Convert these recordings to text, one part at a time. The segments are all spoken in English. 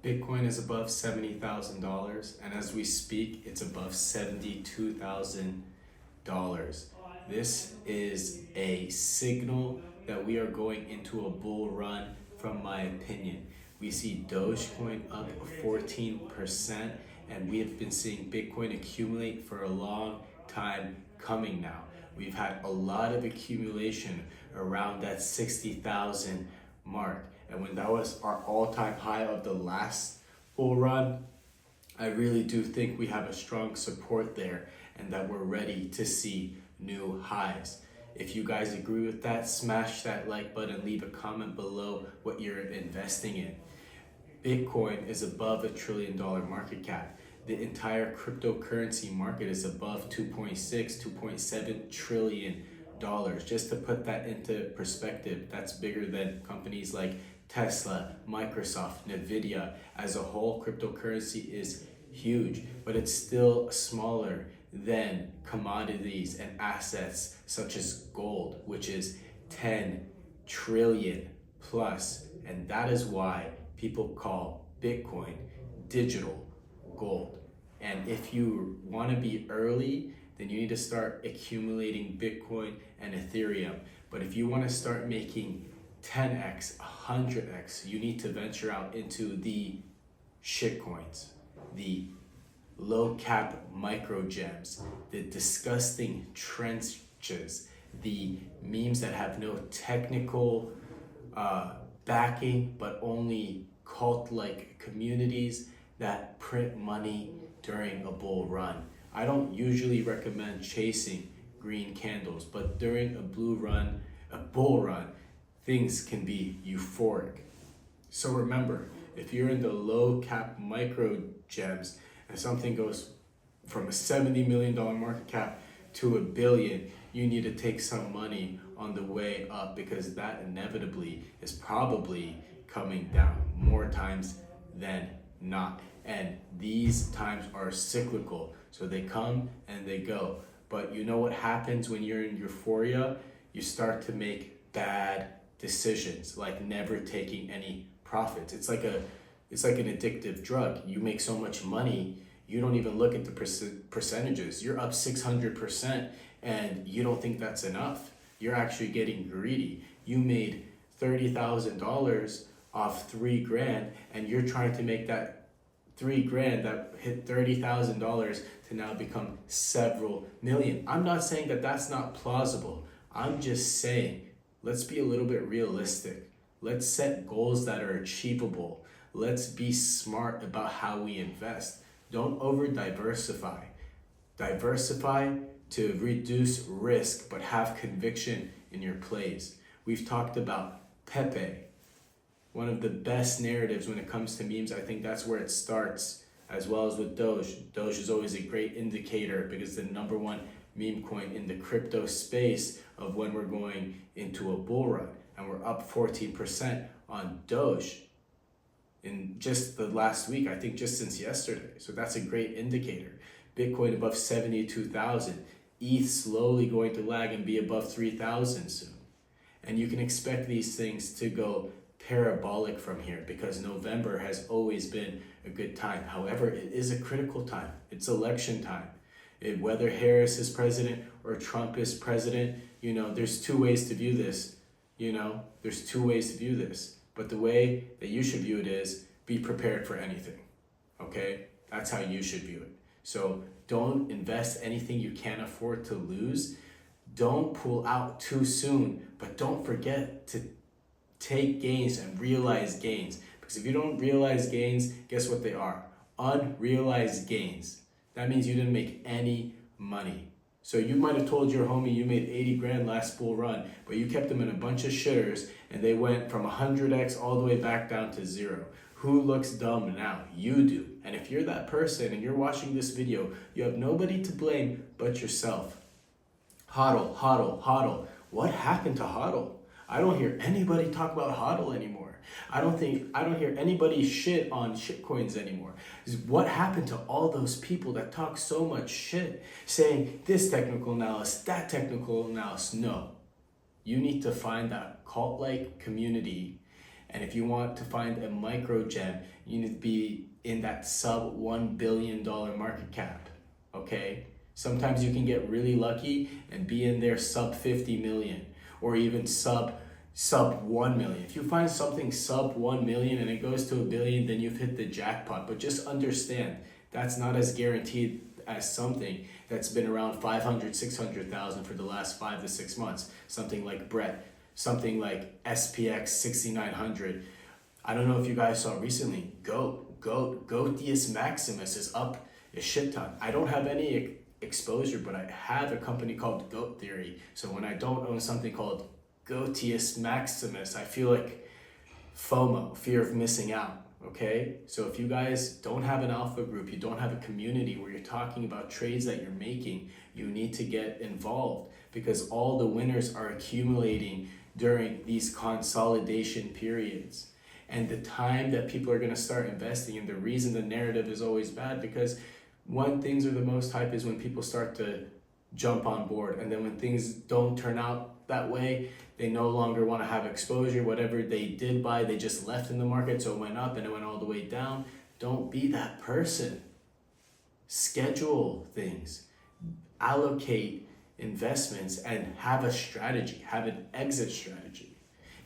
Bitcoin is above $70,000, and as we speak, it's above $72,000. This is a signal that we are going into a bull run, from my opinion. We see Dogecoin up 14%, and we have been seeing Bitcoin accumulate for a long time coming now. We've had a lot of accumulation around that 60,000 mark. And when that was our all-time high of the last bull run, I really do think we have a strong support there and that we're ready to see new highs. If you guys agree with that, smash that like button, leave a comment below what you're investing in. Bitcoin is above $1 trillion market cap. The entire cryptocurrency market is above 2.7 trillion dollars. Just to put that into perspective, that's bigger than companies like Tesla, Microsoft, Nvidia. As a whole, cryptocurrency is huge, but it's still smaller than commodities and assets such as gold, which is 10 trillion plus. And that is why people call Bitcoin digital gold. And if you want to be early, then you need to start accumulating Bitcoin and Ethereum. But if you want to start making 10x, 100x, you need to venture out into the shitcoins, the low cap micro gems, the disgusting trenches, the memes that have no technical backing, but only cult-like communities that print money during a bull run. I don't usually recommend chasing green candles, but during a bull run, things can be euphoric. So remember, if you're in the low cap micro gems and something goes from a $70 million market cap to $1 billion, you need to take some money on the way up, because that inevitably is probably coming down more times than not. And these times are cyclical, so they come and they go. But you know what happens when you're in euphoria? You start to make bad decisions, like never taking any profits. It's like an addictive drug. You make so much money, you don't even look at the percentages. You're up 600% and you don't think that's enough. You're actually getting greedy. You made $30,000 off $3,000, and you're trying to make that $3,000 that hit $30,000 to now become several million. I'm not saying that that's not plausible. I'm just saying, let's be a little bit realistic. Let's set goals that are achievable. Let's be smart about how we invest. Don't over diversify. Diversify to reduce risk, but have conviction in your plays. We've talked about Pepe, one of the best narratives when it comes to memes. I think that's where it starts, as well as with Doge. Doge is always a great indicator because the number one meme coin in the crypto space of when we're going into a bull run. And we're up 14% on Doge in just the last week, I think just since yesterday. So that's a great indicator. Bitcoin above 72,000. ETH slowly going to lag and be above 3,000 soon. And you can expect these things to go parabolic from here, because November has always been a good time. However, it is a critical time. It's election time. Whether Harris is president or Trump is president, there's two ways to view this. There's two ways to view this. But the way that you should view it is be prepared for anything. Okay? That's how you should view it. So don't invest anything you can't afford to lose. Don't pull out too soon, but don't forget to take gains and realize gains. Because if you don't realize gains, guess what they are? Unrealized gains. That means you didn't make any money. So you might have told your homie you made 80 grand last bull run, but you kept them in a bunch of shitters and they went from 100x all the way back down to zero. Who looks dumb now? You do. And if you're that person and you're watching this video, you have nobody to blame but yourself. HODL, HODL, HODL. What happened to HODL? I don't hear anybody talk about HODL anymore. I don't hear anybody shit on shitcoins anymore. What happened to all those people that talk so much shit, saying this technical analysis, that technical analysis? No. You need to find that cult-like community And if you want to find a micro gem, you need to be in that sub $1 billion market cap, okay? Sometimes you can get really lucky and be in there sub 50 million or even sub 1 million. If you find something sub 1 million and it goes to a billion, then you've hit the jackpot. But just understand, that's not as guaranteed as something that's been around 500, 600,000 for the last 5 to 6 months. Something like Brett, something like SPX 6900. I don't know if you guys saw recently, Goatius Maximus is up a shit ton. I don't have any exposure, but I have a company called Goat Theory. So when I don't own something called Goatius Maximus, I feel like FOMO, fear of missing out. Okay, so if you guys don't have an alpha group, you don't have a community where you're talking about trades that you're making, you need to get involved, because all the winners are accumulating during these consolidation periods. And the time that people are going to start investing, and the reason the narrative is always bad, because when things are the most hype is when people start to jump on board, and then when things don't turn out that way, they no longer want to have exposure. Whatever they did buy, they just left in the market, so it went up and it went all the way down. Don't be that person. Schedule things, allocate investments, and have a strategy, have an exit strategy.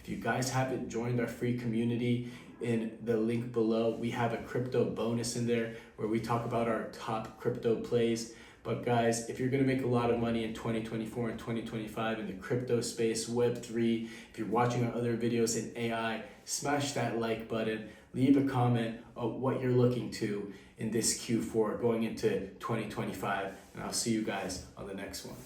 If you guys haven't joined our free community, in the link below, we have a crypto bonus in there where we talk about our top crypto plays. But guys, if you're going to make a lot of money in 2024 and 2025 in the crypto space, Web3, if you're watching our other videos in AI, smash that like button, leave a comment of what you're looking to in this Q4 going into 2025, and I'll see you guys on the next one.